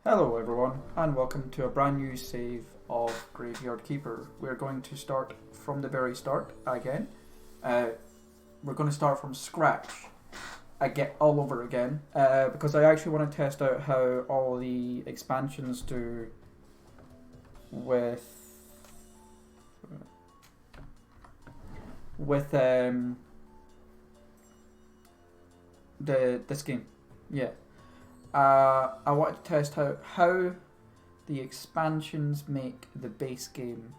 Hello everyone, and welcome to a brand new save of Graveyard Keeper. We're going to start from the very start again. We're going to start from scratch again, all over again, because I actually want to test out how all the expansions do with this game. Yeah. I want to test how the expansions make the base game,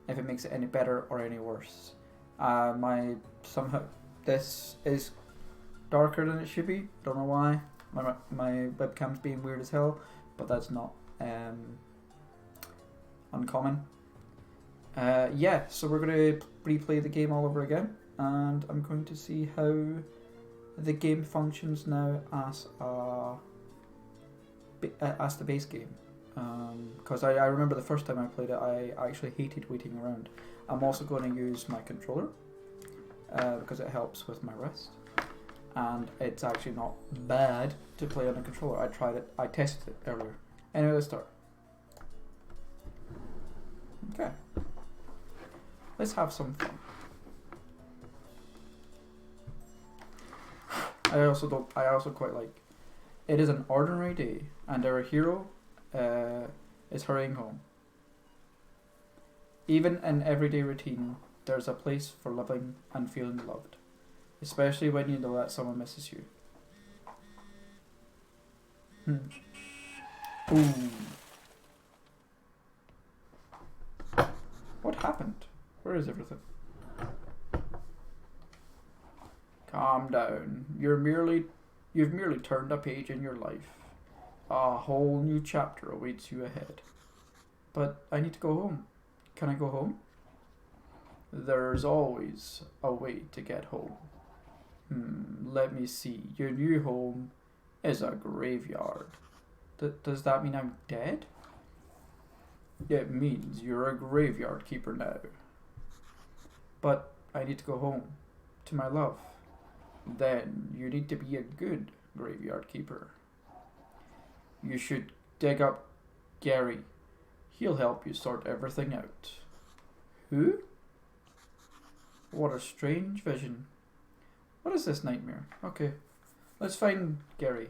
if it makes it any better or any worse. Somehow this is darker than it should be. Don't know why. My webcam's being weird as hell, but that's not uncommon. Yeah, so we're gonna replay the game all over again, and I'm going to see how the game functions now as the base game, because I remember the first time I played it I actually hated waiting around. I'm also going to use my controller because it helps with my wrist, and it's actually not bad to play on a controller. I tried it, I tested it earlier. Anyway, let's start. Okay, let's have some fun. I also quite like, it is an ordinary day and our hero is hurrying home. Even in everyday routine, there's a place for loving and feeling loved, especially when you know that someone misses you. Ooh. What happened? Where is everything? Calm down. You've merely turned a page in your life. A whole new chapter awaits you ahead. But I need to go home. Can I go home? There's always a way to get home. Let me see. Your new home is a graveyard. Does that mean I'm dead? It means you're a graveyard keeper now. But I need to go home. To my love. Then you need to be a good graveyard keeper. You should dig up Gary. He'll help you sort everything out. Who? What a strange vision. What is this nightmare? Okay, let's find Gary.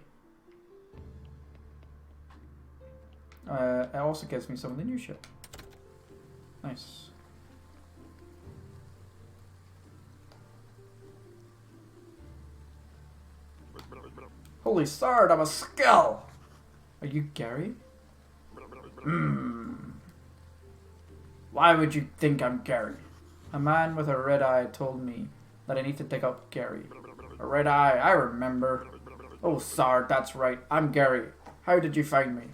It also gives me some of the new shit. Nice. Holy sword, I'm a skull! Are you Gary? Why would you think I'm Gary? A man with a red eye told me that I need to dig up Gary. A red eye, I remember. Oh, Sard, that's right, I'm Gary. How did you find me?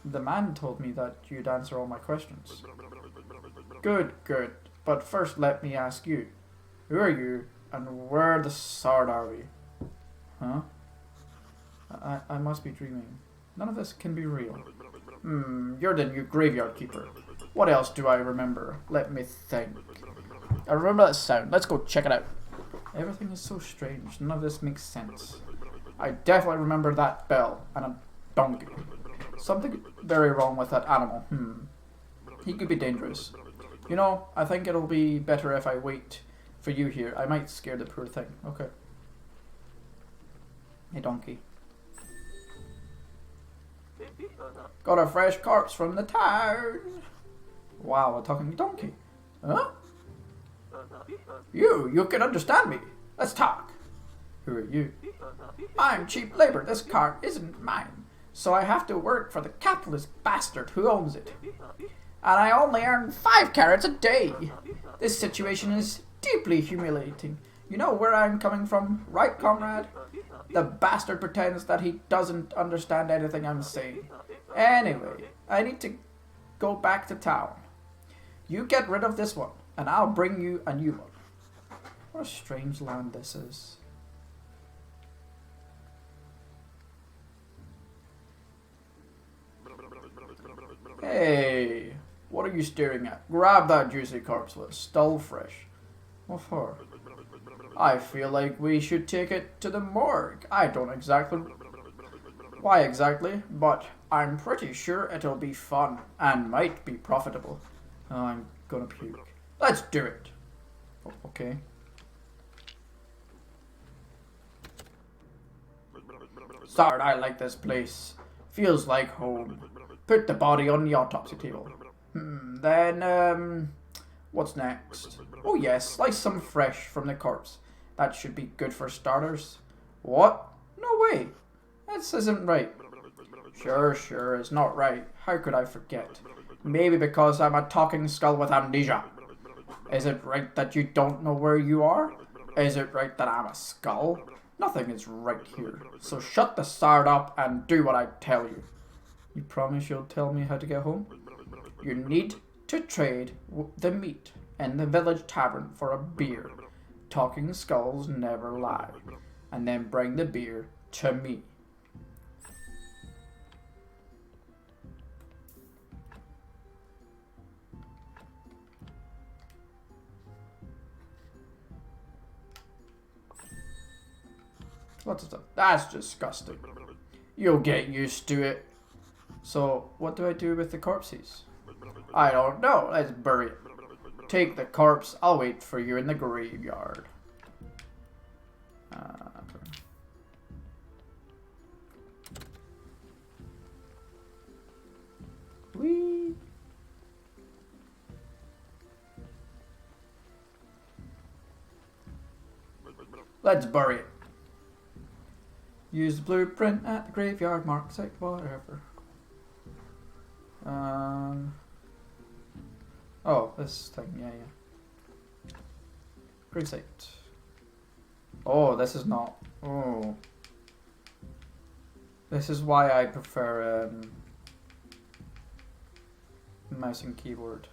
The man told me that you'd answer all my questions. Good, good. But first let me ask you. Who are you, and where the Sard are we? Huh? I must be dreaming. None of this can be real. You're the new graveyard keeper. What else do I remember? Let me think. I remember that sound. Let's go check it out. Everything is so strange. None of this makes sense. I definitely remember that bell and a donkey. Something very wrong with that animal. He could be dangerous. You know, I think it'll be better if I wait for you here. I might scare the poor thing. Okay. Hey, donkey. Got a fresh corpse from the town. Wow, a talking donkey. Huh? You can understand me. Let's talk. Who are you? I'm cheap labor. This cart isn't mine. So I have to work for the capitalist bastard who owns it. And I only earn 5 carrots a day. This situation is deeply humiliating. You know where I'm coming from, right, comrade? The bastard pretends that he doesn't understand anything I'm saying. Anyway, I need to go back to town. You get rid of this one, and I'll bring you a new one. What a strange land this is. Hey, what are you staring at? Grab that juicy corpse, it's still fresh. What for? I feel like we should take it to the morgue. I don't exactly Why exactly? But I'm pretty sure it'll be fun and might be profitable. Oh, I'm gonna puke. Let's do it. Oh, okay. Sorry, I like this place. Feels like home. Put the body on the autopsy table. Then, what's next? Oh yes, slice some fresh from the corpse. That should be good for starters. What? No way. This isn't right. Sure, it's not right. How could I forget? Maybe because I'm a talking skull with amnesia. Is it right that you don't know where you are? Is it right that I'm a skull? Nothing is right here. So shut the sard up and do what I tell you. You promise you'll tell me how to get home? You need to trade the meat in the village tavern for a beer. Talking skulls never lie. And then bring the beer to me. What's that? That's disgusting. You'll get used to it. So, what do I do with the corpses? I don't know. Let's bury it. Take the corpse. I'll wait for you in the graveyard. Whee! Let's bury it. Use the blueprint at the graveyard mark site, whatever. Oh, this thing, yeah. Grave site. Oh, this is not. Oh. This is why I prefer mouse and keyboard.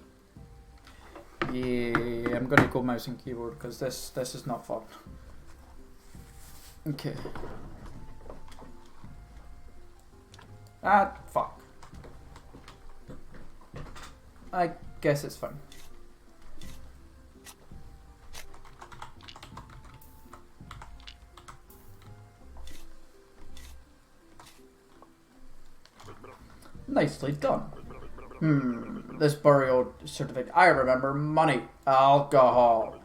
Yeah, I'm gonna go mouse and keyboard because this is not fun. Okay. Ah, fuck. I guess it's fine. Nicely done. This burial certificate. I remember money. Alcohol.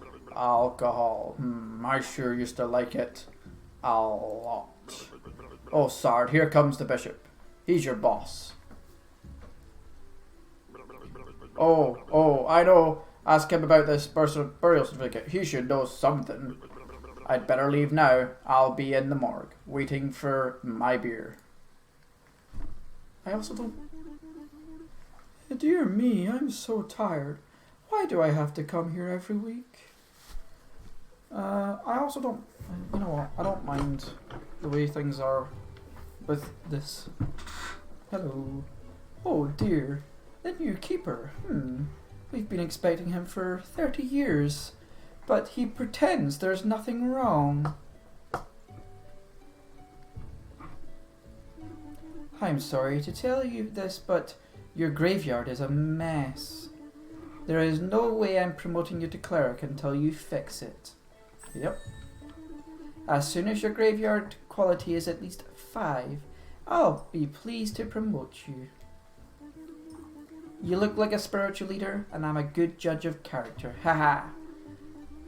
I sure used to like it a lot. Oh, Sard, here comes the bishop. He's your boss. Oh, I know. Ask him about this burial certificate. He should know something. I'd better leave now. I'll be in the morgue, waiting for my beer. I also don't... Dear me, I'm so tired. Why do I have to come here every week? I also don't... You know what? I don't mind the way things are with this. Hello. Oh dear. The new keeper. We've been expecting him for 30 years. But he pretends there's nothing wrong. I'm sorry to tell you this, but your graveyard is a mess. There is no way I'm promoting you to cleric until you fix it. Yep. As soon as your graveyard quality is at least 5, I'll be pleased to promote you. You look like a spiritual leader, and I'm a good judge of character. Haha.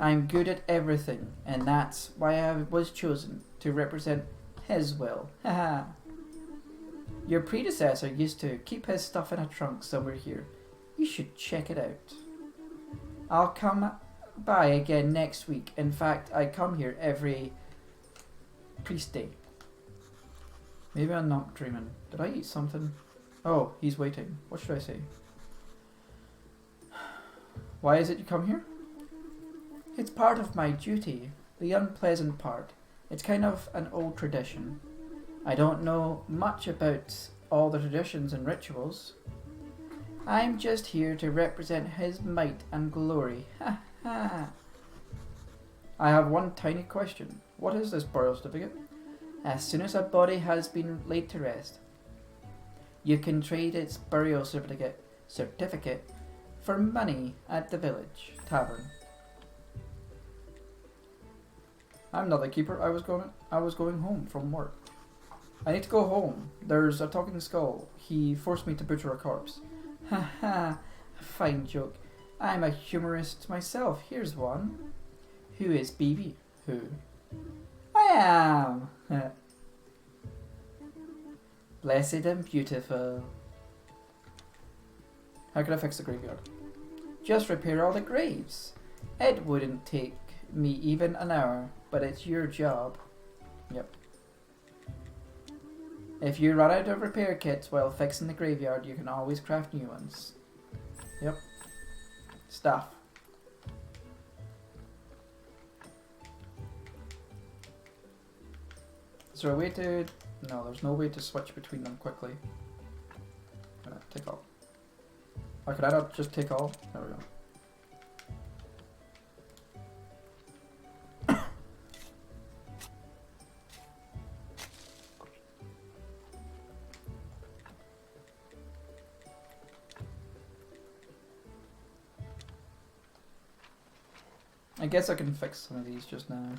I'm good at everything, and that's why I was chosen to represent his will. Haha. Your predecessor used to keep his stuff in a trunk somewhere here. You should check it out. I'll come by again next week. In fact, I come here every priest day. Maybe I'm not dreaming. Did I eat something? Oh, he's waiting. What should I say? Why is it you come here? It's part of my duty. The unpleasant part. It's kind of an old tradition. I don't know much about all the traditions and rituals. I'm just here to represent his might and glory. Ha ha. I have one tiny question. What is this burial certificate? As soon as a body has been laid to rest, you can trade its burial certificate for money at the village tavern. I'm not the keeper. I was going home from work. I need to go home. There's a talking skull. He forced me to butcher a corpse. Ha ha. Fine joke. I'm a humorist myself. Here's one. Who is BB? Who? I am. Blessed and beautiful. How can I fix the graveyard? Just repair all the graves. It wouldn't take me even an hour, but it's your job. Yep. If you run out of repair kits while fixing the graveyard, you can always craft new ones. Yep. Stuff. Is there a way to... No, there's no way to switch between them quickly. Take all. Or could I not just take all? There we go. I guess I can fix some of these just now.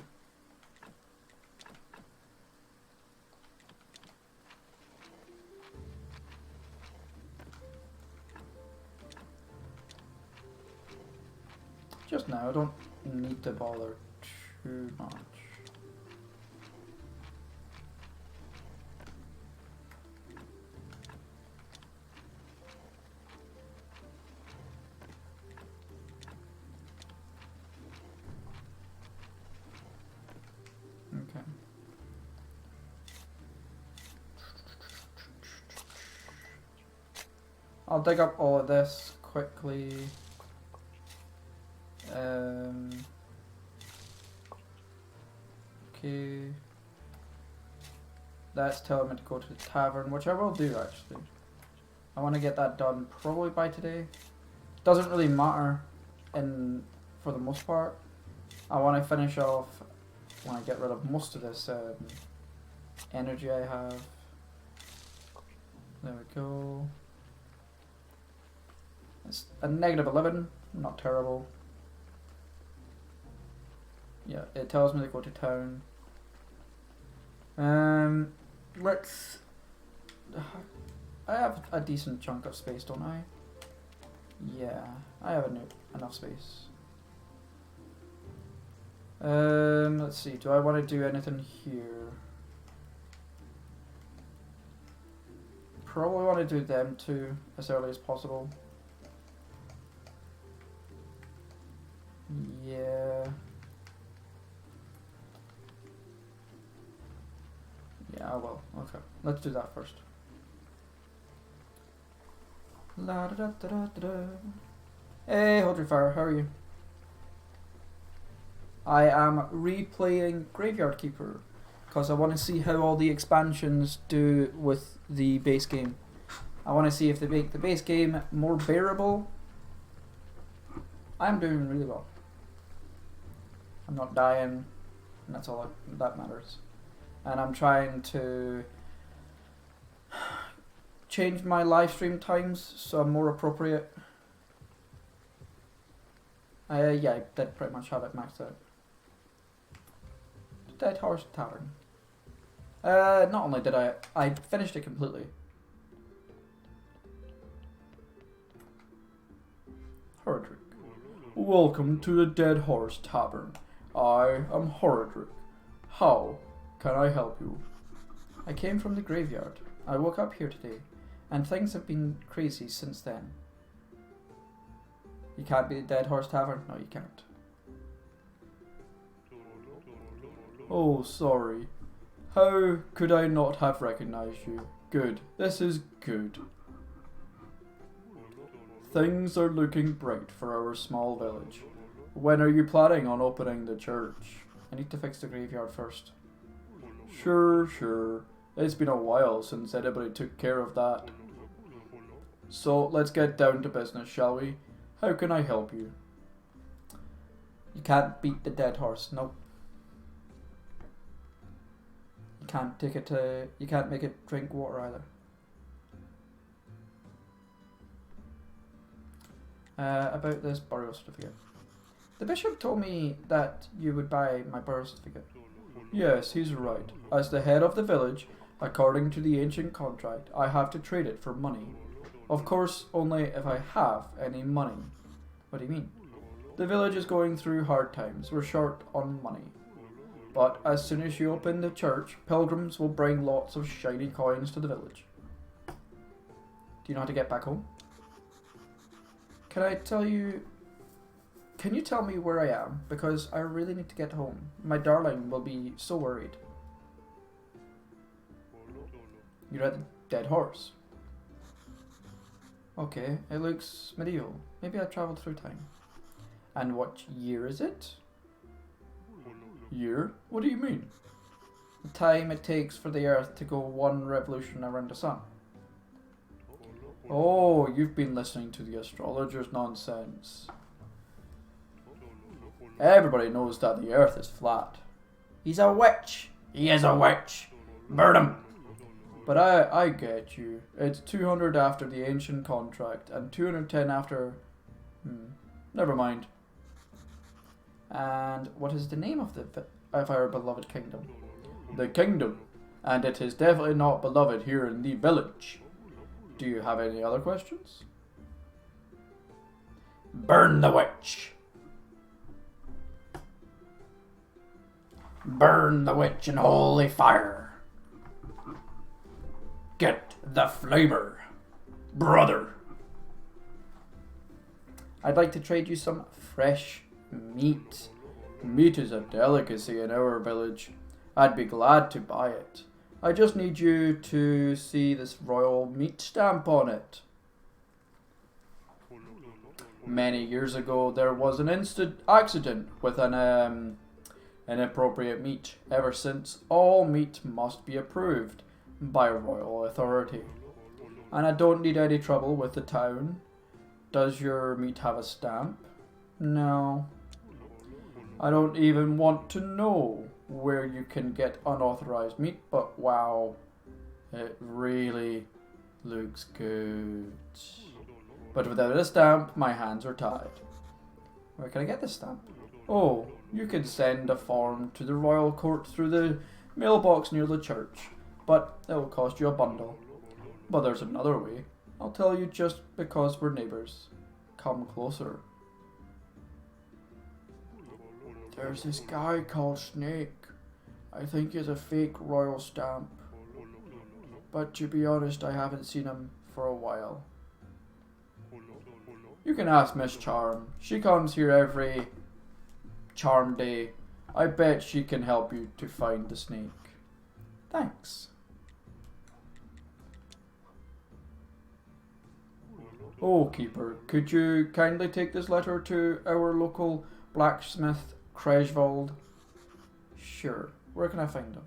Just now, I don't need to bother too much. Okay. I'll dig up all of this quickly. Okay. That's telling me to go to the tavern, which I will do actually. I want to get that done probably by today. Doesn't really matter for the most part. I want to finish off when I get rid of most of this energy I have. There we go. It's a -11, not terrible. Yeah, it tells me to go to town. Let's... I have a decent chunk of space, don't I? Yeah, I have enough space. Let's see, do I want to do anything here? Probably want to do them too, as early as possible. Yeah. Yeah, I will. Okay, let's do that first. La da da da da da. Hey, hold your fire. How are you? I am replaying Graveyard Keeper because I want to see how all the expansions do with the base game. I want to see if they make the base game more bearable. I'm doing really well. I'm not dying, and that's all that matters. And I'm trying to change my live stream times so I'm more appropriate. Yeah, I did pretty much have it maxed out. Dead Horse Tavern. Not only did I finished it completely. Horadric. Welcome to the Dead Horse Tavern. I am Horadric. How can I help you? I came from the graveyard. I woke up here today, and things have been crazy since then. You can't be the Dead Horse Tavern? No, you can't. Oh, sorry. How could I not have recognized you? Good. This is good. Things are looking bright for our small village. When are you planning on opening the church? I need to fix the graveyard first. Sure. It's been a while since anybody took care of that. So let's get down to business, shall we? How can I help you? You can't beat the dead horse. Nope. You can't take it to... You can't make it drink water either. About this burial certificate. The bishop told me that you would buy my burial certificate. Yes, he's right. As the head of the village, According to the ancient contract, I have to trade it for money. Of course, only if I have any money. What do you mean? The village is going through hard times. We're short on money. But as soon as you open the church, pilgrims will bring lots of shiny coins to the village. Do you know how to get back home? Can you tell me where I am? Because I really need to get home. My darling will be so worried. You're at the dead horse. Okay, it looks medieval. Maybe I traveled through time. And what year is it? Year? What do you mean? The time it takes for the Earth to go one revolution around the sun. Oh, you've been listening to the astrologer's nonsense. Everybody knows that the Earth is flat. He's a witch. He is a witch. Burn him. But I get you. It's 200 after the ancient contract and 210 after... never mind. And what is the name of our beloved kingdom? The kingdom. And it is definitely not beloved here in the village. Do you have any other questions? Burn the witch. Burn the witch in holy fire. Get the flamer, brother. I'd like to trade you some fresh meat. Meat is a delicacy in our village. I'd be glad to buy it. I just need you to see this royal meat stamp on it. Many years ago, there was an accident with an inappropriate meat. Ever since, all meat must be approved by royal authority. And I don't need any trouble with the town. Does your meat have a stamp? No. I don't even want to know where you can get unauthorized meat, but wow, it really looks good. But without a stamp, my hands are tied. Where can I get this stamp? Oh, you can send a form to the royal court through the mailbox near the church, but it'll cost you a bundle. But there's another way. I'll tell you just because we're neighbours. Come closer. There's this guy called Snake. I think he's a fake royal stamp. But to be honest, I haven't seen him for a while. You can ask Miss Charm. She comes here every Charm Day. I bet she can help you to find the snake. Thanks. Oh, Keeper, could you kindly take this letter to our local blacksmith, Kresvold? Sure. Where can I find him?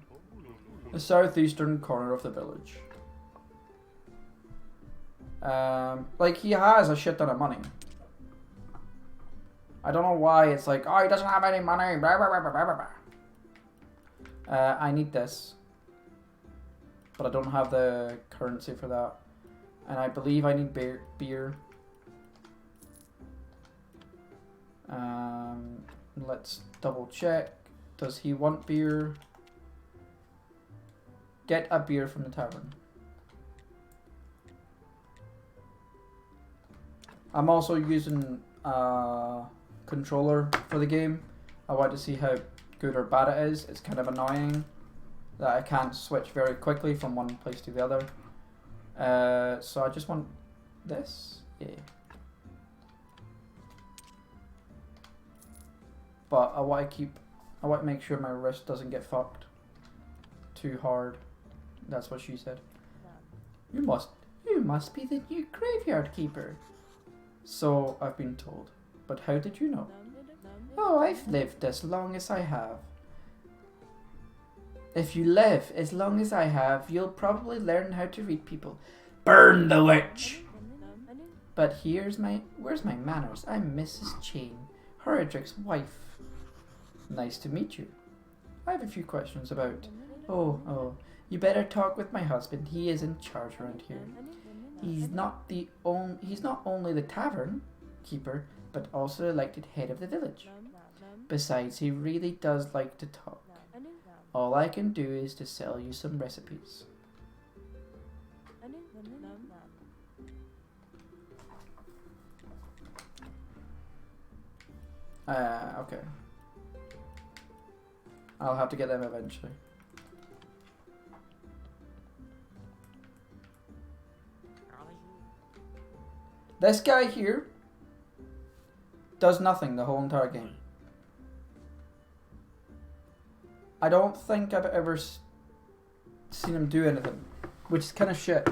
The southeastern corner of the village. Like, he has a shit ton of money. I don't know why it's like, oh, he doesn't have any money. Blah, blah, blah, blah, blah, blah. I need this. But I don't have the currency for that. And I believe I need beer. Let's double check. Does he want beer? Get a beer from the tavern. I'm also using a controller for the game. I want to see how good or bad it is. It's kind of annoying that I can't switch very quickly from one place to the other. So I just want this. Yeah. But I want to make sure my wrist doesn't get fucked too hard. That's what she said. You must be the new graveyard keeper. So I've been told. But how did you know? Oh, I've lived as long as I have. If you live as long as I have, you'll probably learn how to read people. Burn the witch! But where's my manners? I'm Mrs. Chain, Horadric's wife. Nice to meet you. I have a few questions about... Oh, you better talk with my husband. He is in charge around here. He's not only the tavern keeper, but also elected head of the village. Besides, he really does like to talk. All I can do is to sell you some recipes. Okay. I'll have to get them eventually. This guy here does nothing the whole entire game. I don't think I've ever seen him do anything, which is kind of shit.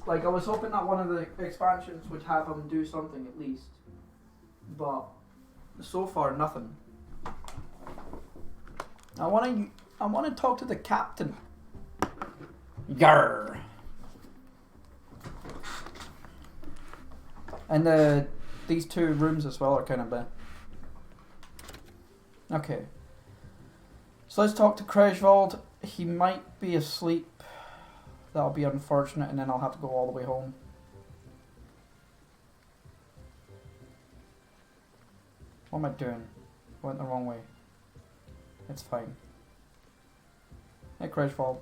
Like, I was hoping that one of the expansions would have him do something at least, but so far nothing. I want to talk to the captain. Yarr. And these two rooms as well are kind of bad. Okay. So let's talk to Kreshwald. He might be asleep. That'll be unfortunate, and then I'll have to go all the way home. What am I doing? Went the wrong way. It's fine. Hey, Kreshwald.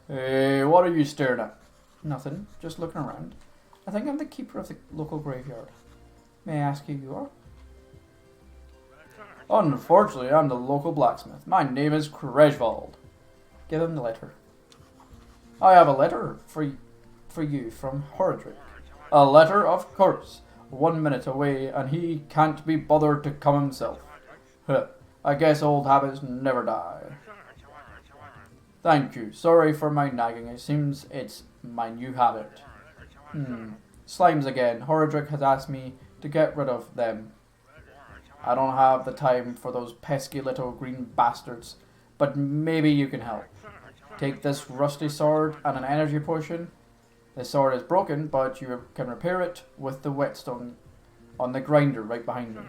Hey, what are you staring at? Nothing. Just looking around. I think I'm the keeper of the local graveyard. May I ask who you are? Unfortunately, I'm the local blacksmith. My name is Kreshwald. Give him the letter. I have a letter for you from Horadric. A letter, of course. 1 minute away, and he can't be bothered to come himself. Huh. I guess old habits never die. Thank you. Sorry for my nagging. It seems it's my new habit. Slimes again. Horadric has asked me to get rid of them. I don't have the time for those pesky little green bastards, but maybe you can help. Take this rusty sword and an energy potion. The sword is broken, but you can repair it with the whetstone on the grinder right behind me.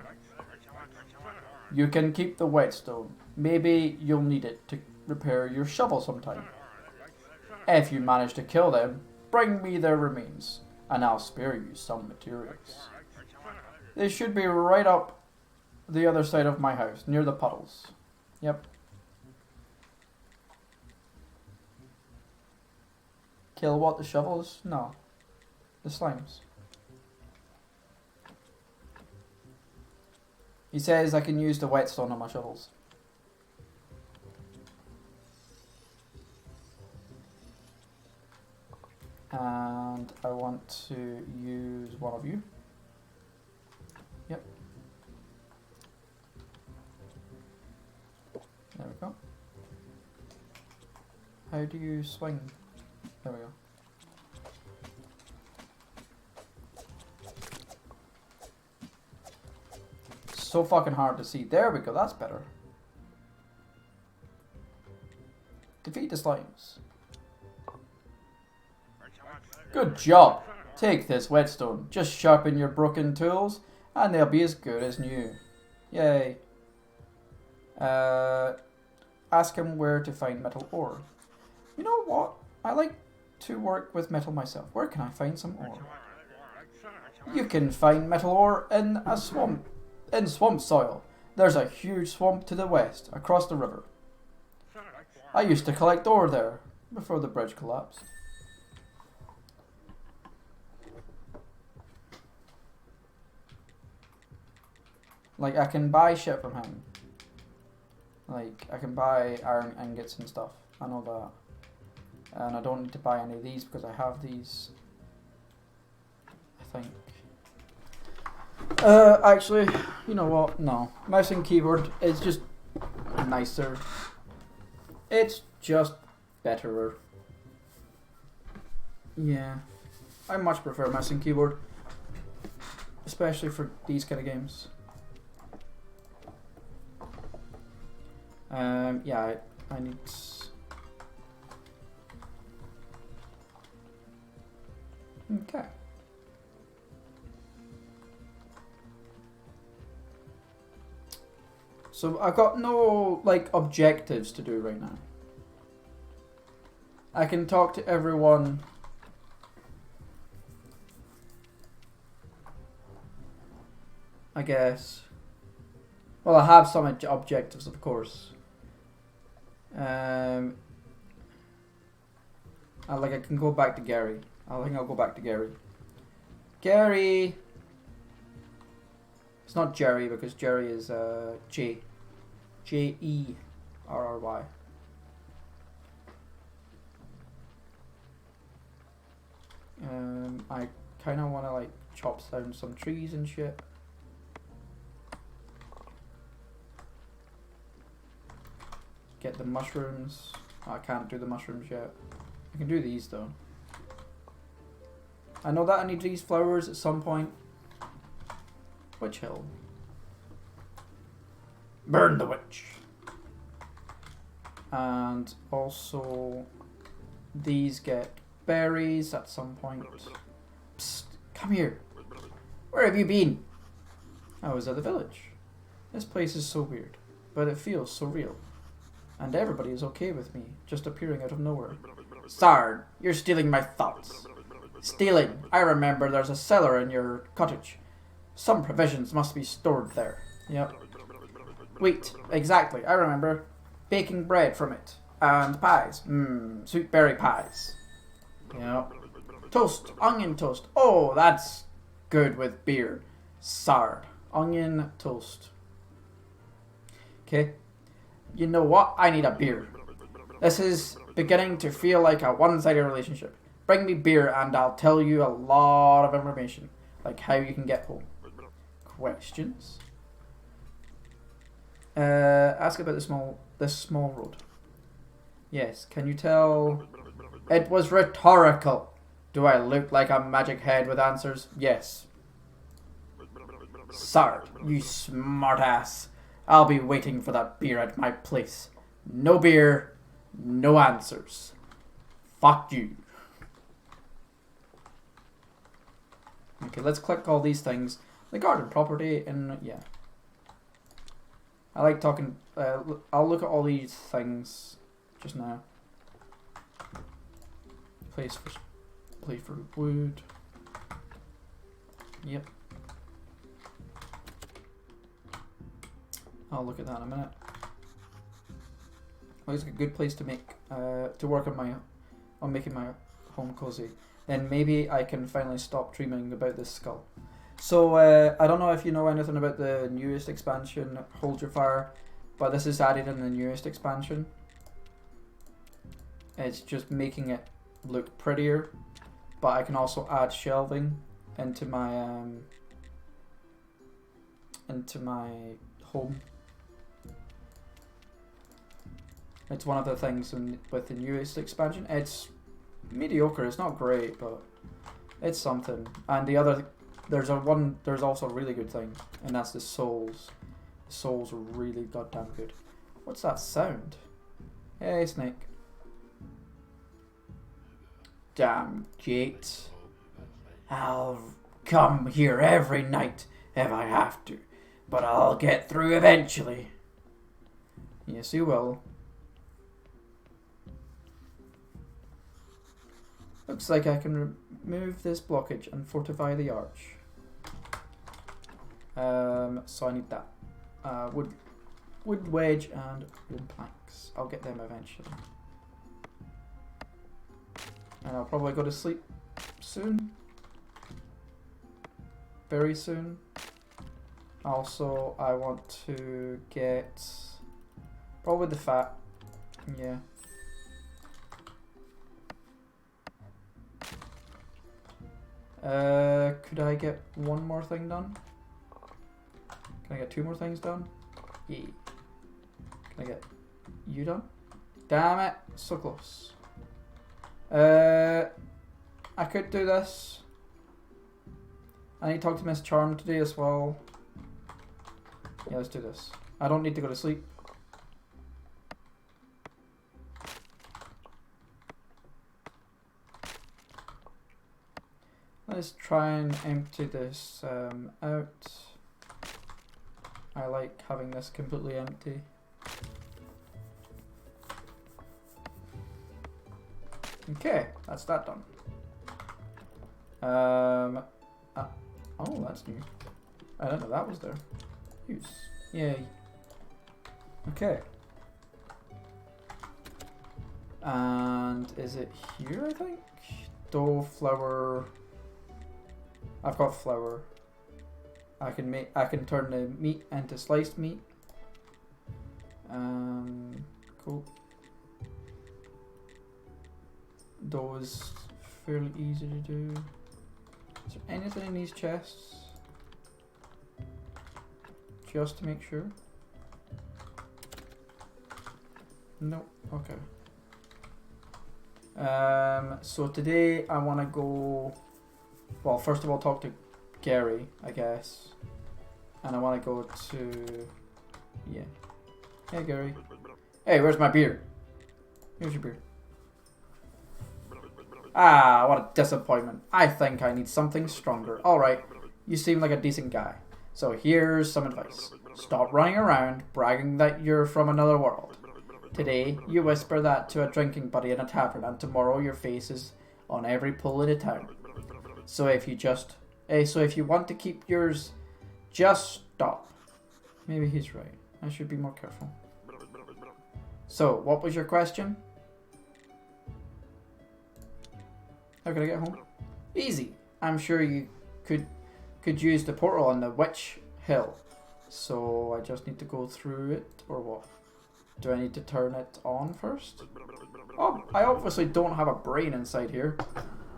You can keep the whetstone. Maybe you'll need it to repair your shovel sometime. If you manage to kill them, bring me their remains, and I'll spare you some materials. They should be right up the other side of my house, near the puddles. Yep. Kill what? The shovels? No. The slimes. He says I can use the whetstone on my shovels. And I want to use one of you. Yep. There we go. How do you swing? There we go. So fucking hard to see. There we go, that's better. Defeat the slimes. Good job. Take this whetstone. Just sharpen your broken tools and they'll be as good as new. Yay. Ask him where to find metal ore. You know what? I like to work with metal myself. Where can I find some ore? You can find metal ore in a swamp. In swamp soil. There's a huge swamp to the west, across the river. I used to collect ore there, before the bridge collapsed. Like, I can buy shit from him. Like, I can buy iron ingots and stuff. I know that. And I don't need to buy any of these because I have these. I think. Actually, you know what? No. Mouse and keyboard is just nicer. It's just betterer. Yeah. I much prefer mouse and keyboard. Especially for these kind of games. Yeah, I need... Okay. So I've got no, like, objectives to do right now. I can talk to everyone. I guess. Well, I have some objectives, of course. I can go back to Gary. I think I'll go back to Gary. Gary! It's not Jerry because Jerry is J. J-E-R-R-Y. I kind of want to like chop down some trees and shit. Get the mushrooms. Oh, I can't do the mushrooms yet. I can do these though. I know that I need these flowers at some point. Witch Hill. Burn the witch. And also these get berries at some point. Psst, come here. Where have you been? I was at the village. This place is so weird, but it feels so real. And everybody is okay with me, just appearing out of nowhere. Sard, you're stealing my thoughts. Stealing. I remember there's a cellar in your cottage. Some provisions must be stored there. Yep. Wheat. Exactly. I remember. Baking bread from it. And pies. Sweet berry pies. Yep. Toast. Onion toast. Oh, that's good with beer. Sard. Onion toast. Okay. You know what? I need a beer. This is beginning to feel like a one-sided relationship. Bring me beer and I'll tell you a lot of information. Like how you can get home. Questions? Ask about this small road. Yes, can you tell? It was rhetorical. Do I look like a magic head with answers? Yes. Sard, you smartass. I'll be waiting for that beer at my place. No beer, no answers. Fuck you. Okay, let's click all these things. The garden property and yeah. I like talking. I'll look at all these things just now. Place for wood. Yep. I'll look at that in a minute. Well, it's a good place to make to work on making my home cozy. Then maybe I can finally stop dreaming about this skull. So I don't know if you know anything about the newest expansion, Hold Your Fire, but this is added in the newest expansion. It's just making it look prettier, but I can also add shelving into my home. It's one of the things with the newest expansion. It's mediocre. It's not great, but it's something. And the other, there's also a really good thing, and that's the souls. The souls are really goddamn good. What's that sound? Hey, snake. Damn gate. I'll come here every night if I have to, but I'll get through eventually. Yes, you will. Looks like I can remove this blockage and fortify the arch. So I need that. Wood wedge and wooden planks. I'll get them eventually. And I'll probably go to sleep soon. Very soon. Also, I want to get probably the fat. Yeah. Could I get one more thing done? Can I get two more things done? Yeah. Can I get you done? Damn it, so close. I could do this. I need to talk to Miss Charm today as well. Yeah, let's do this. I don't need to go to sleep. Let's try and empty this out. I like having this completely empty. Okay, that's that done. Oh, that's new. I didn't know that was there. Use. Yay. Okay. And is it here, I think? Dough, flour. I've got flour. I can turn the meat into sliced meat. Cool. Dough is fairly easy to do. Is there anything in these chests? Just to make sure. Nope. Okay. So today I want to go. Well, first of all, talk to Gary, I guess. And I want to go to. Yeah. Hey, Gary. Hey, where's my beer? Here's your beer. Ah, what a disappointment. I think I need something stronger. Alright, you seem like a decent guy. So here's some advice. Stop running around bragging that you're from another world. Today, you whisper that to a drinking buddy in a tavern, and tomorrow your face is on every pull in the town. So if you want to keep yours, just stop. Maybe he's right. I should be more careful. So, what was your question? How can I get home? Easy. I'm sure you could use the portal on the witch hill. So I just need to go through it, or what? Do I need to turn it on first? Oh, I obviously don't have a brain inside here.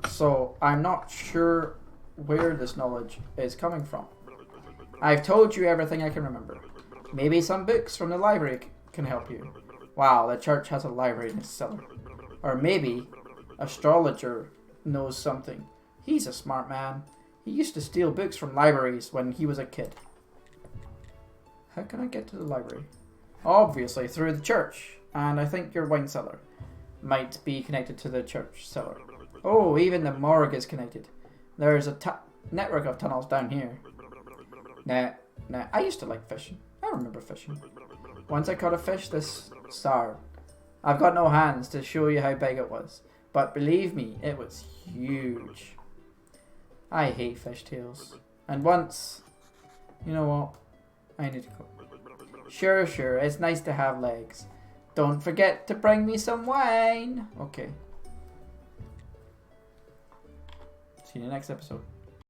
So I'm not sure where this knowledge is coming from. I've told you everything I can remember. Maybe some books from the library can help you. Wow, the church has a library in its cellar. Or maybe astrologer knows something. He's a smart man. He used to steal books from libraries when he was a kid. How can I get to the library? Obviously through the church. And I think your wine cellar might be connected to the church cellar. Oh, even the morgue is connected. There's a network of tunnels down here. Nah, I used to like fishing. I remember fishing. Once I caught a fish this star. I've got no hands to show you how big it was. But believe me, it was huge. I hate fish tails. And once, you know what? I need to go. Sure, it's nice to have legs. Don't forget to bring me some wine. Okay. See you in the next episode.